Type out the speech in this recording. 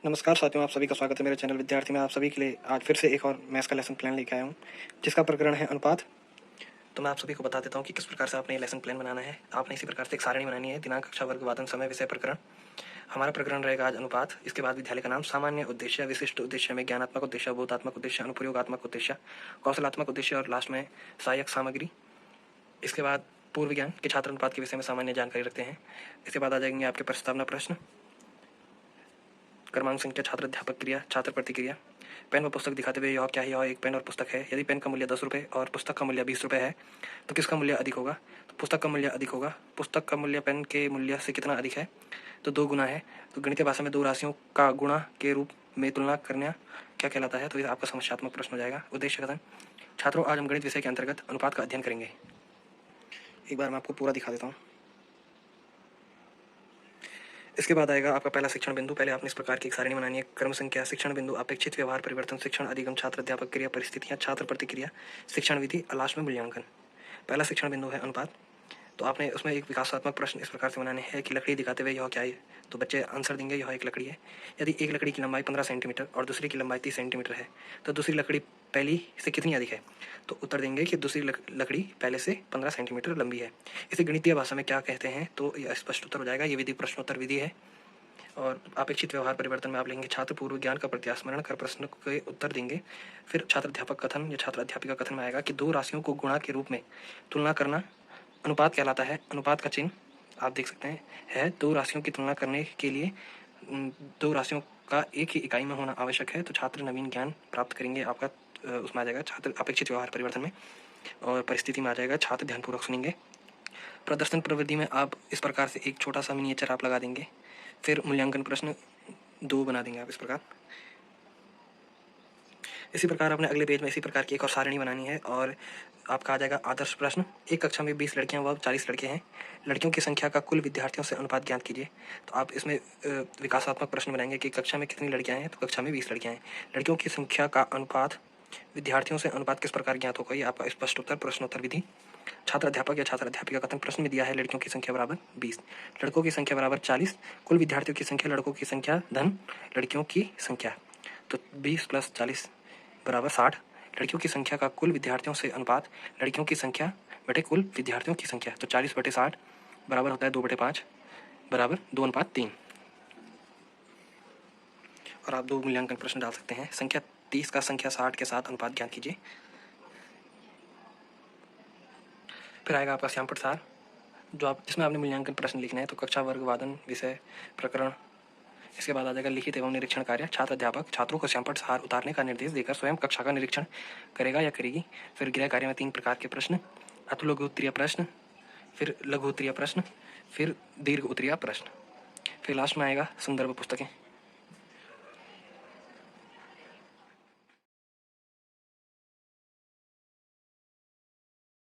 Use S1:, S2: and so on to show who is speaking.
S1: नमस्कार साथियों, आप सभी का स्वागत है मेरे चैनल विद्यार्थी में। आप सभी के लिए आज फिर से एक और मैथ्स का लेसन प्लान लेके आया हूँ, जिसका प्रकरण है अनुपात। तो मैं आप सभी को बता देता हूँ कि किस प्रकार से आपने ये लेसन प्लान बनाना है। आपने इसी प्रकार से एक सारणी बनानी है। दिनांक, कक्षा, वर्ग, वादन, समय, विषय, प्रकरण। हमारा प्रकरण रहेगा आज अनुपात। इसके बाद विद्यालय का नाम, सामान्य उद्देश्य, विशिष्ट उद्देश्य में ज्ञानात्मक उद्देश्य, बोधात्मक उद्देश्य, अनुप्रयोगात्मक उद्देश्य, कौशलात्मक उद्देश्य और लास्ट में सहायक सामग्री। इसके बाद पूर्व ज्ञान के छात्र अनुपात के विषय में सामान्य जानकारी रखते हैं। इसके बाद आ जाएंगे आपके प्रस्तावना प्रश्न, क्रमांक संख्या, छात्र अध्यापक क्रिया, छात्र प्रतिक्रिया। पेन व पुस्तक दिखाते हुए यह क्या है, यह एक पेन और पुस्तक है। यदि पेन का मूल्य 10 रुपये और पुस्तक का मूल्य 20 रुपये है तो किसका मूल्य अधिक होगा? तो पुस्तक का मूल्य अधिक होगा। पुस्तक का मूल्य पेन के मूल्य से कितना अधिक है? तो 2 गुना है। तो गणितीय भाषा में दो राशियों का गुणा के रूप में तुलना करना क्या कहलाता है? तो ये आपका समस्यात्मक प्रश्न हो जाएगा। उद्देश्य कथन। छात्रों, आज हम गणित विषय के अंतर्गत अनुपात का अध्ययन करेंगे। एक बार मैं आपको पूरा दिखा देता हूँ। इसके बाद आएगा आपका पहला शिक्षण बिंदु। पहले आपने इस प्रकार की एक सारणी बनानी है। क्रम संख्या, शिक्षण बिंदु, अपेक्षित व्यवहार परिवर्तन, शिक्षण अधिगम, छात्र अध्यापक क्रिया, परिस्थितियां, छात्र प्रतिक्रिया, शिक्षण विधि, लास्ट में मूल्यांकन। पहला शिक्षण बिंदु है अनुपात। तो आपने उसमें एक विकासात्मक प्रश्न इस प्रकार से बनाने हैं कि लकड़ी दिखाते हुए यह क्या है? तो बच्चे आंसर देंगे यह एक लकड़ी है। यदि एक लकड़ी की लंबाई 15 सेंटीमीटर और दूसरी की लंबाई 30 सेंटीमीटर है तो दूसरी लकड़ी पहली से कितनी अधिक है? तो उत्तर देंगे कि दूसरी लकड़ी पहले से 15 सेंटीमीटर लंबी है। इसे गणितीय भाषा में क्या कहते हैं? तो यह स्पष्ट उत्तर हो जाएगा। ये विधि प्रश्नोत्तर विधि है। और अपेक्षित व्यवहार परिवर्तन में आप लेंगे छात्र पूर्व ज्ञान का प्रत्यास्मरण कर प्रश्न के उत्तर देंगे। फिर छात्र अध्यापक कथन या छात्र अध्यापिका कथन में आएगा कि दो राशियों को गुणा के रूप में तुलना करना अनुपात कहलाता है। अनुपात का चिन्ह आप देख सकते हैं है दो राशियों की तुलना करने के लिए दो राशियों का एक ही इकाई में होना आवश्यक है। तो छात्र नवीन ज्ञान प्राप्त करेंगे। आपका उसमें आ जाएगा छात्र अपेक्षित व्यवहार परिवर्तन में। और परिस्थिति में आ जाएगा छात्र ध्यानपूर्वक सुनेंगे। प्रदर्शन प्रवृत्ति में आप इस प्रकार से एक छोटा सा मिनिएचर आप लगा देंगे। फिर मूल्यांकन प्रश्न 2 बना देंगे आप इस प्रकार। इसी प्रकार अपने अगले पेज में इसी प्रकार की एक और सारणी बनानी है। और आपका आ जाएगा आदर्श प्रश्न। एक कक्षा में 20 लड़कियां व 40 लड़के हैं। लड़कियों की संख्या का कुल विद्यार्थियों से अनुपात ज्ञात कीजिए। तो आप इसमें विकासात्मक प्रश्न बनाएंगे कि कक्षा में कितनी लड़कियां हैं? तो कक्षा में 20 लड़कियां हैं। लड़कियों की संख्या का अनुपात विद्यार्थियों से अनुपात किस प्रकार ज्ञात होगा? ये आपका स्पष्ट उत्तर प्रश्नोत्तर विधि। छात्र अध्यापक या छात्र अध्यापिका कथन प्रश्न में दिया है लड़कियों की संख्या बराबर 20, लड़कों की संख्या बराबर 40, कुल विद्यार्थियों की संख्या, लड़कों की संख्या धन लड़कियों की संख्या। तो 20 + 40 बराबर 60। लड़कियों की संख्या का कुल विद्यार्थियों से अनुपात लड़कियों की संख्या बटे कुल विद्यार्थियों की संख्या। तो 40/60 बराबर होता है 2/5 बराबर 2:3। और आप 2 मूल्यांकन प्रश्न डाल सकते हैं। संख्या 30 का संख्या 60 के साथ अनुपात ज्ञात कीजिए। फिर आएगा आपका श्यामपट सार, जो आप जिसमें आपने मूल्यांकन प्रश्न लिखना है। तो कक्षा, वर्ग, वादन, विषय, प्रकरण। इसके बाद आ जाएगा लिखित एवं निरीक्षण कार्य। छात्र अध्यापक छात्रों को श्यामपट सार उतारने का निर्देश देकर स्वयं कक्षा का निरीक्षण करेगा या करेगी। फिर गृह कार्य में 3 प्रकार के प्रश्न, अतु लघु उत्तरीय प्रश्न, फिर लघु उत्तरीय प्रश्न, फिर दीर्घ उत्तरीय प्रश्न। फिर लास्ट में आएगा संदर्भ पुस्तकें।